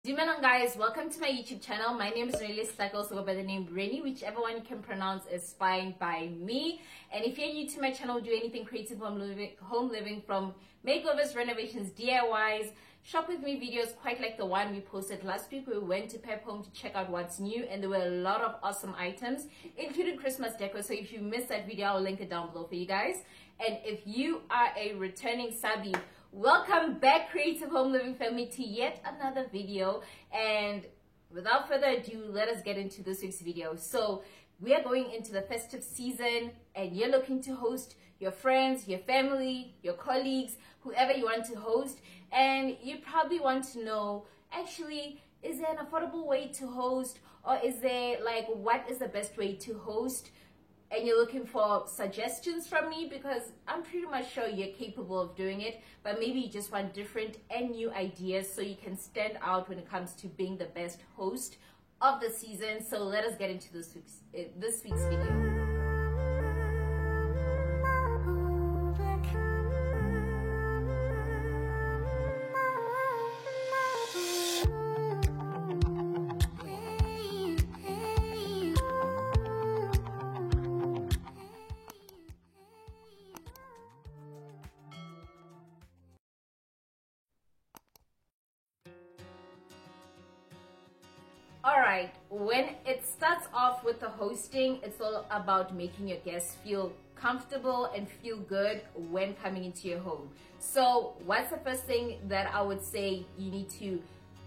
Dumelang guys, welcome to my YouTube channel. My name is Renny Slack, also by the name Renny, whichever one you can pronounce is fine by me. And if you're new to my channel, do anything creative home living from makeovers, renovations, DIYs, shop with me videos quite like the one we posted last week. We went to Pep Home to check out what's new, and there were a lot of awesome items, including Christmas decor. So if you missed that video, I'll link it down below for you guys. And if you are a returning subby, welcome back, creative home living family, to yet another video. And without further ado, let us get into this week's video. So we are going into the festive season, and you're looking to host your friends, your family, your colleagues, whoever you want to host. And you probably want to know, actually, is there an affordable way to host, or is there, like, what is the best way to host? And you're looking for suggestions from me, because I'm pretty much sure you're capable of doing it, but maybe you just want different and new ideas so you can stand out when it comes to being the best host of the season. So let us get into this week's video. Alright, when it starts off with the hosting, it's all about making your guests feel comfortable and feel good when coming into your home. So what's the first thing that I would say you need to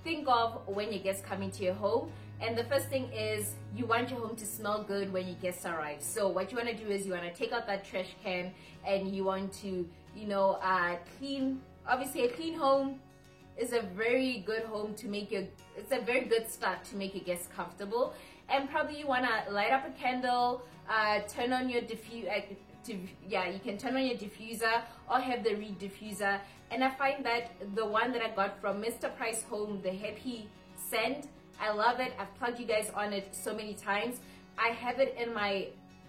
think of when your guests come into your home? And the first thing is, you want your home to smell good when your guests arrive. So what you want to do is you want to take out that trash can, and you want to, clean. Obviously, a clean home is a very good home to make it's a very good start to make your guests comfortable. And probably you want to light up a candle, turn on your you can turn on your diffuser or have the reed diffuser. And I find that the one that I got from Mr. Price Home, the Happy Scent, I love it. I've plugged you guys on it so many times. I have it in my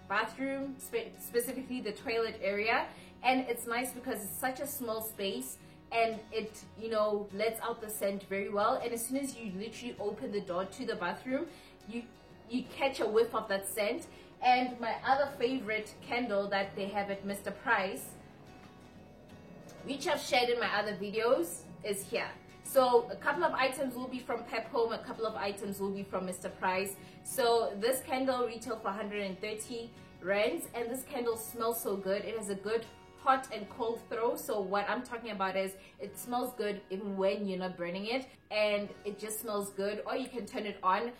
bathroom, specifically the toilet area, and it's nice because it's such a small space, and it lets out the scent very well. And as soon as you literally open the door to the bathroom, you catch a whiff of that scent. And my other favorite candle that they have at Mr. Price, which I've shared in my other videos, is here. So a couple of items will be from Pep Home, a couple of items will be from Mr. Price. So this candle retail for 130 rands, and this candle smells so good. It has a good hot and cold throw. So what I'm talking about is, it smells good even when you're not burning it, and it just smells good. Or you can turn it on.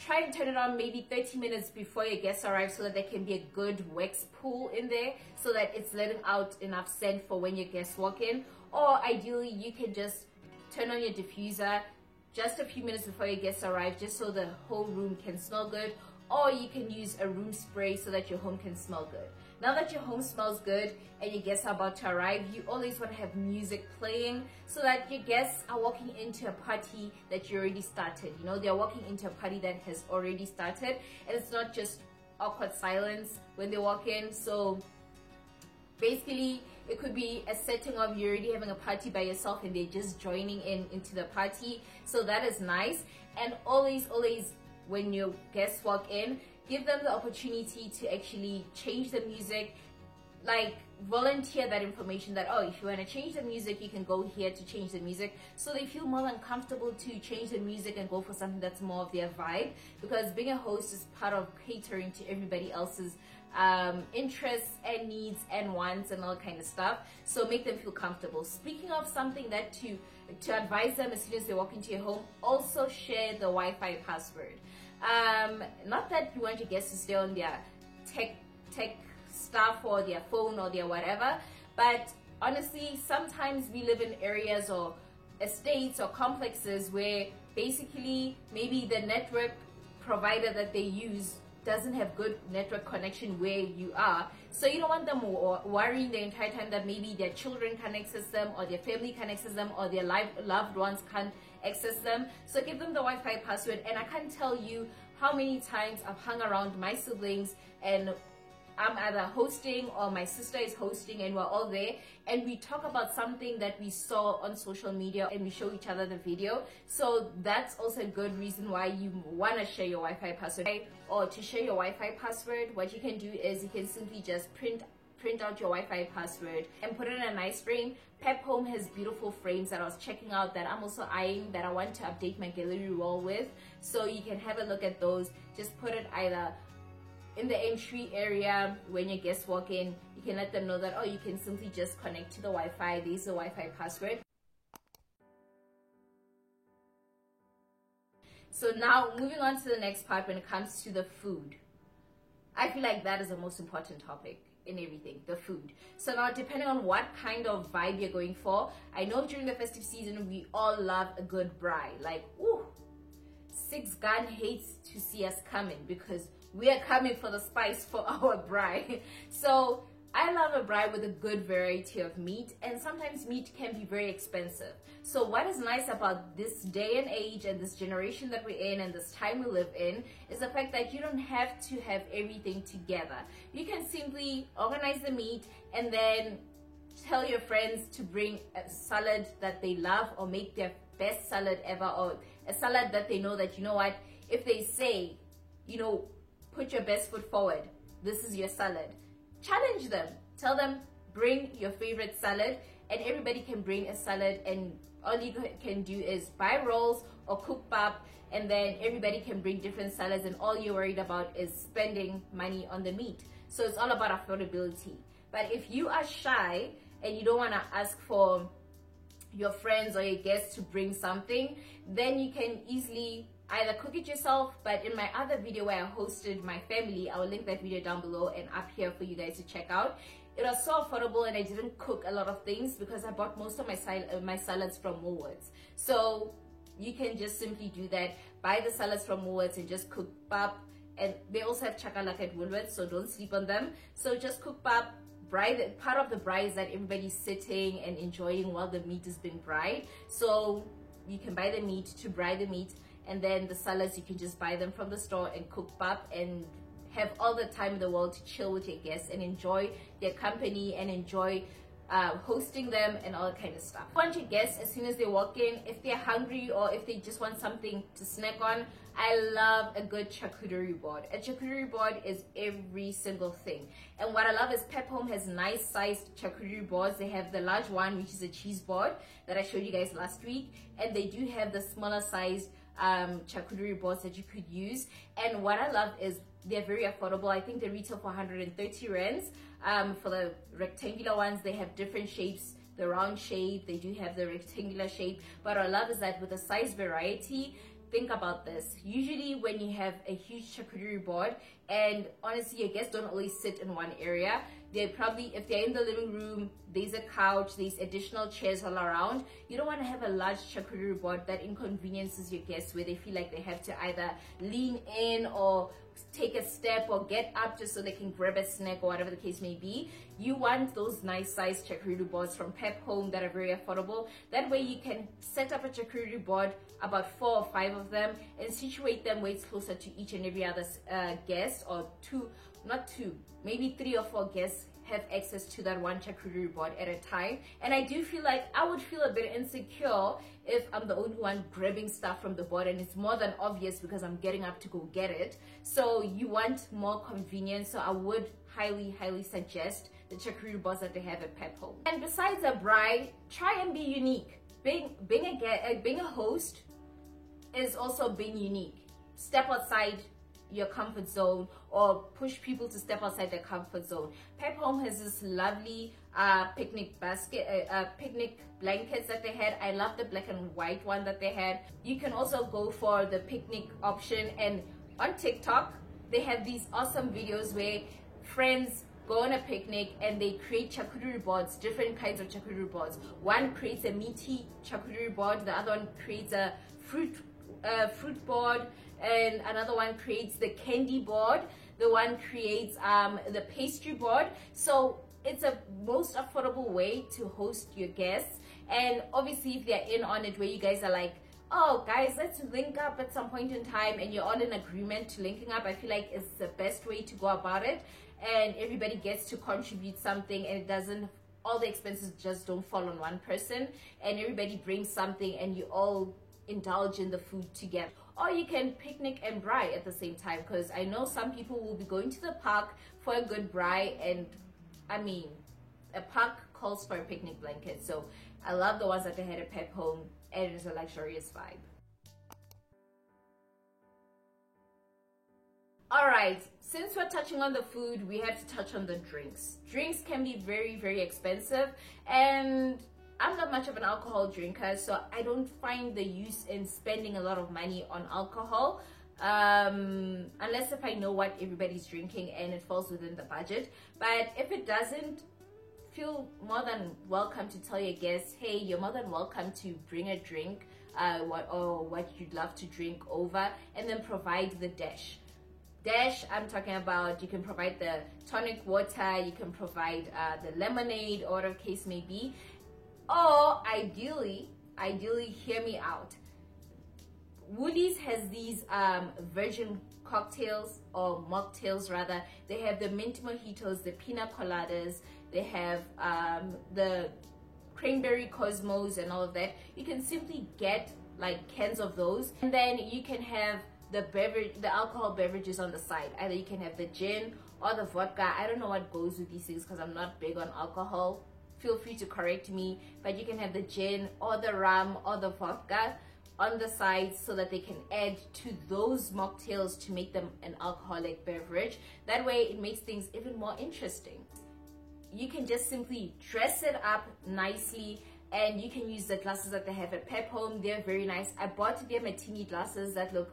Try and turn it on maybe 30 minutes before your guests arrive, so that there can be a good wax pool in there, so that it's letting out enough scent for when your guests walk in. Or ideally, you can just turn on your diffuser just a few minutes before your guests arrive, just so the whole room can smell good. Or you can use a room spray so that your home can smell good. Now that your home smells good and your guests are about to arrive, you always want to have music playing, so that your guests are walking into a party that you already started. They're walking into a party that has already started, and it's not just awkward silence when they walk in. So basically, it could be a setting of you already having a party by yourself and they're just joining into the party. So that is nice. And always, when your guests walk in, give them the opportunity to actually change the music. Like, volunteer that information that, if you want to change the music, you can go here to change the music, so they feel more than comfortable to change the music and go for something that's more of their vibe. Because being a host is part of catering to everybody else's interests and needs and wants and all kind of stuff. So make them feel comfortable. Speaking of something that to advise them as soon as they walk into your home, also share the Wi-Fi password. Not that you want your guests to stay on their tech stuff or their phone or their whatever, but honestly, sometimes we live in areas or estates or complexes where basically maybe the network provider that they use doesn't have good network connection where you are. So you don't want them worrying the entire time that maybe their children can't access them, or their family can't access them, or their loved ones can't access them. So give them the Wi-Fi password. And I can't tell you how many times I've hung around my siblings, and I'm either hosting or my sister is hosting, and we're all there and we talk about something that we saw on social media and we show each other the video. So that's also a good reason why you want to share your Wi-Fi password. Or to share your Wi-Fi password, what you can do is you can simply just print out your Wi-Fi password and put it in a nice frame. Pep Home has beautiful frames that I was checking out that I'm also eyeing, that I want to update my gallery wall with. So you can have a look at those. Just put it either in the entry area when your guests walk in. You can let them know that, oh, you can simply just connect to the Wi-Fi. There's the Wi-Fi password. So now moving on to the next part, when it comes to the food, I feel like that is the most important topic in everything, the food. So now, depending on what kind of vibe you're going for, I know during the festive season we all love a good braai. Like, ooh, Six Gun hates to see us coming because we are coming for the spice for our braai. So I love a braai with a good variety of meat, and sometimes meat can be very expensive. So what is nice about this day and age and this generation that we're in and this time we live in is the fact that you don't have to have everything together. You can simply organize the meat and then tell your friends to bring a salad that they love, or make their best salad ever, or a salad that they know that, you know what, if they say, you know, put your best foot forward, this is your salad. Challenge them. Tell them, bring your favorite salad, and everybody can bring a salad, and all you can do is buy rolls or cook pap, and then everybody can bring different salads, and all you're worried about is spending money on the meat. So it's all about affordability. But if you are shy and you don't want to ask for your friends or your guests to bring something, then you can easily either cook it yourself. But in my other video where I hosted my family, I will link that video down below and up here for you guys to check out. It was so affordable, and I didn't cook a lot of things because I bought most of my salads from Woolworths. So you can just simply do that. Buy the salads from Woolworths and just cook pap. And they also have chakalaka at Woolworths, so don't sleep on them. So just cook pap. Braai, part of the braai is that everybody's sitting and enjoying while the meat is being braaied. So you can buy the meat to braai the meat, and then the salads, you can just buy them from the store and cook pap and have all the time in the world to chill with your guests and enjoy their company and enjoy hosting them and all that kind of stuff. You want your guests, as soon as they walk in, if they're hungry or if they just want something to snack on, I love a good charcuterie board. A charcuterie board is every single thing. And what I love is Pep Home has nice sized charcuterie boards. They have the large one, which is a cheese board that I showed you guys last week, and they do have the smaller sized charcuterie boards that you could use. And what I love is they're very affordable. I think they retail for 130 rands. For the rectangular ones, they have different shapes, the round shape, they do have the rectangular shape. But what I love is that with the size variety, think about this. Usually when you have a huge charcuterie board, and honestly your guests don't always sit in one area, they probably, if they're in the living room, there's a couch, there's additional chairs all around. You don't want to have a large charcuterie board that inconveniences your guests, where they feel like they have to either lean in or take a step or get up just so they can grab a snack or whatever the case may be. You want those nice sized charcuterie boards from Pep Home that are very affordable. That way you can set up a charcuterie board, about 4 or 5 of them, and situate them where it's closer to each and every other guest, or maybe 3 or 4 guests have access to that one charcuterie board at a time. And I do feel like I would feel a bit insecure if I'm the only one grabbing stuff from the board, and it's more than obvious because I'm getting up to go get it. So you want more convenience. So I would highly suggest the charcuterie boards that they have at Pep Home. And besides a braai, try and be unique. Being a host is also being unique. Step outside your comfort zone, or push people to step outside their comfort zone. Pep Home has this lovely picnic basket, picnic blankets that they had. I love the black and white one that they had. You can also go for the picnic option, and on TikTok they have these awesome videos where friends go on a picnic and they create charcuterie boards, different kinds of charcuterie boards. One creates a meaty charcuterie board, the other one creates a fruit board, and another one creates the candy board, the one creates the pastry board. So it's a most affordable way to host your guests. And obviously if they're in on it, where you guys are like, oh guys, let's link up at some point in time, and you're all in agreement to linking up, I feel like it's the best way to go about it, and everybody gets to contribute something, and it doesn't, all the expenses just don't fall on one person, and everybody brings something and you all indulge in the food together. Or you can picnic and braai at the same time, because I know some people will be going to the park for a good braai, and I mean, a park calls for a picnic blanket. So I love the ones that they had at Pep Home, and it is a luxurious vibe. All right, since we're touching on the food, we have to touch on the drinks. Drinks can be very, very expensive, and I'm not much of an alcohol drinker, so I don't find the use in spending a lot of money on alcohol, unless if I know what everybody's drinking and it falls within the budget. But if it doesn't, feel more than welcome to tell your guests, hey, you're more than welcome to bring a drink, what you'd love to drink over, and then provide the dash. I'm talking about, you can provide the tonic water, you can provide the lemonade, or whatever case may be. Or ideally, hear me out, Woolies has these virgin cocktails, or mocktails rather. They have the mint mojitos, the pina coladas, they have the cranberry cosmos and all of that. You can simply get like cans of those, and then you can have the alcohol beverages on the side. Either you can have the gin or the vodka. I don't know what goes with these things because I'm not big on alcohol. Feel free to correct me, but you can have the gin or the rum or the vodka on the side so that they can add to those mocktails to make them an alcoholic beverage. That way it makes things even more interesting. You can just simply dress it up nicely, and you can use the glasses that they have at Pep Home. They're very nice. I bought their martini glasses that look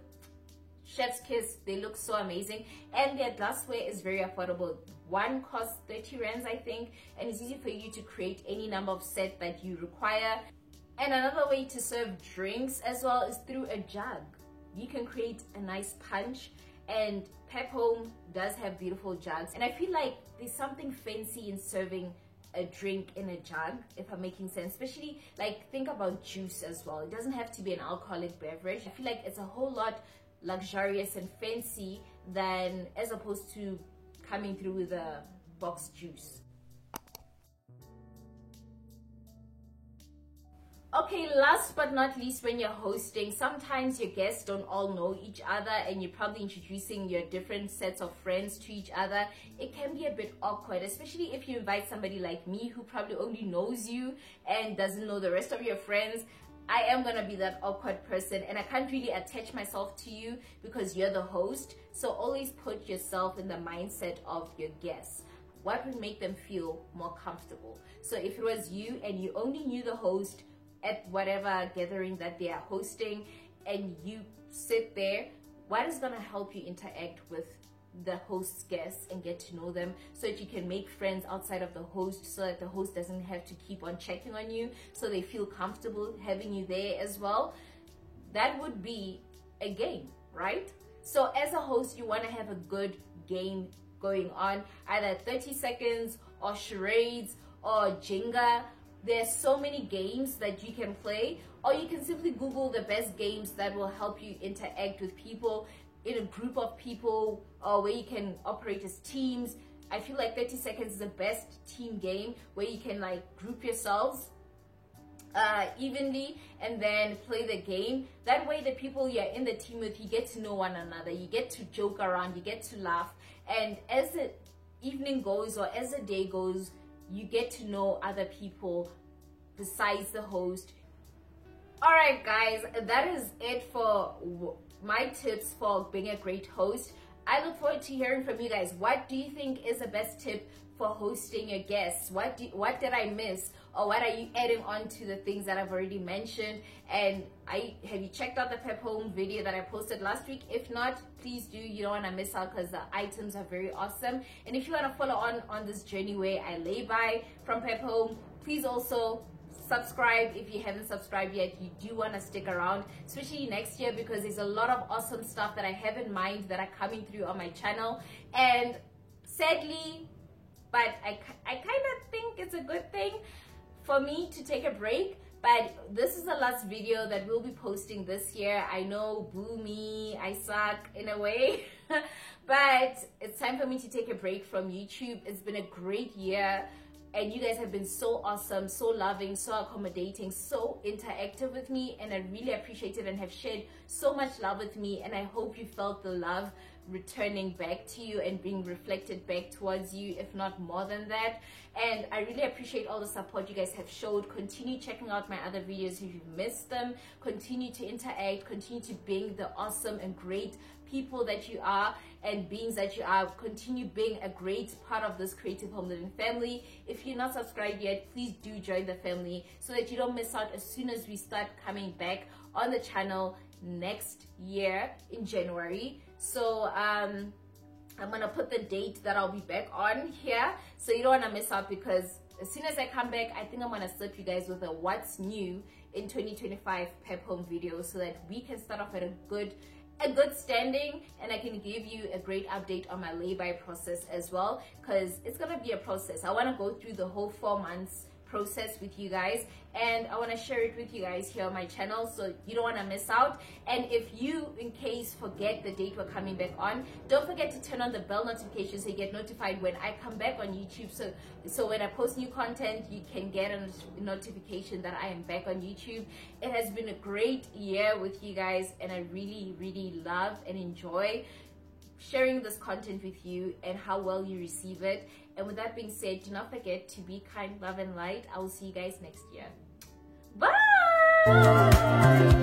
chef's kiss. They look so amazing, and their glassware is very affordable. One costs 30 rands, I think, and it's easy for you to create any number of set that you require. And another way to serve drinks as well is through a jug. You can create a nice punch, and Pep Home does have beautiful jugs, and I feel like there's something fancy in serving a drink in a jug, if I'm making sense. Especially, like, think about juice as well. It doesn't have to be an alcoholic beverage. I feel like it's a whole lot luxurious and fancy than as opposed to coming through with a boxed juice. Okay, last but not least, when you're hosting, sometimes your guests don't all know each other, and you're probably introducing your different sets of friends to each other. It can be a bit awkward, especially if you invite somebody like me who probably only knows you and doesn't know the rest of your friends. I am gonna be that awkward person, and I can't really attach myself to you because you're the host. So always put yourself in the mindset of your guests. What would make them feel more comfortable? So if it was you and you only knew the host at whatever gathering that they are hosting, and you sit there, what is gonna help you interact with the host's guests and get to know them, so that you can make friends outside of the host, so that the host doesn't have to keep on checking on you, so they feel comfortable having you there as well? That would be a game, right? So as a host, you want to have a good game going on, either 30 seconds or charades or Jenga. There's so many games that you can play, or you can simply Google the best games that will help you interact with people in a group of people, or where you can operate as teams. I feel like 30 seconds is the best team game, where you can like group yourselves evenly and then play the game. That way the people you're in the team with, you get to know one another, you get to joke around, you get to laugh, and as the evening goes or as the day goes, you get to know other people besides the host. All right guys, that is it for my tips for being a great host. I look forward to hearing from you guys. What do you think is the best tip for hosting your guests? What did I miss, or what are you adding on to the things that I've already mentioned? And have you checked out the Pep Home video that I posted last week? If not, please do. You don't want to miss out because the items are very awesome. And if you want to follow on this journey where I lay by from Pep Home, please also subscribe. If you haven't subscribed yet, you do want to stick around, especially next year, because there's a lot of awesome stuff that I have in mind that are coming through on my channel. And sadly, but I kind of think it's a good thing for me to take a break, But this is the last video that we'll be posting this year. I know, boo me, I suck in a way. But it's time for me to take a break from YouTube. It's been a great year. And you guys have been so awesome, so loving, so accommodating, so interactive with me. And I really appreciate it and have shared so much love with me. And I hope you felt the love returning back to you and being reflected back towards you, if not more than that. And I really appreciate all the support you guys have showed. Continue checking out my other videos if you've missed them. Continue to interact. Continue to being the awesome and great people that you are and beings that you are. Continue being a great part of this Creative Home Living family. If you're not subscribed yet, please do join the family so that you don't miss out as soon as we start coming back on the channel next year in January. So I'm gonna put the date that I'll be back on here so you don't want to miss out, because as soon as I come back, I think I'm gonna slip you guys with a what's new in 2025 Pep Home video so that we can start off at a good standing, and I can give you a great update on my lay-by process as well, because it's gonna be a process. I want to go through the whole 4 months process with you guys, and I want to share it with you guys here on my channel so you don't want to miss out. And if you in case forget the date we're coming back on, don't forget to turn on the bell notification so you get notified when I come back on YouTube, so when I post new content you can get a notification that I am back on YouTube. It has been a great year with you guys, and I really love and enjoy sharing this content with you and how well you receive it. And with that being said, do not forget to be kind, love, and light. I will see you guys next year. Bye!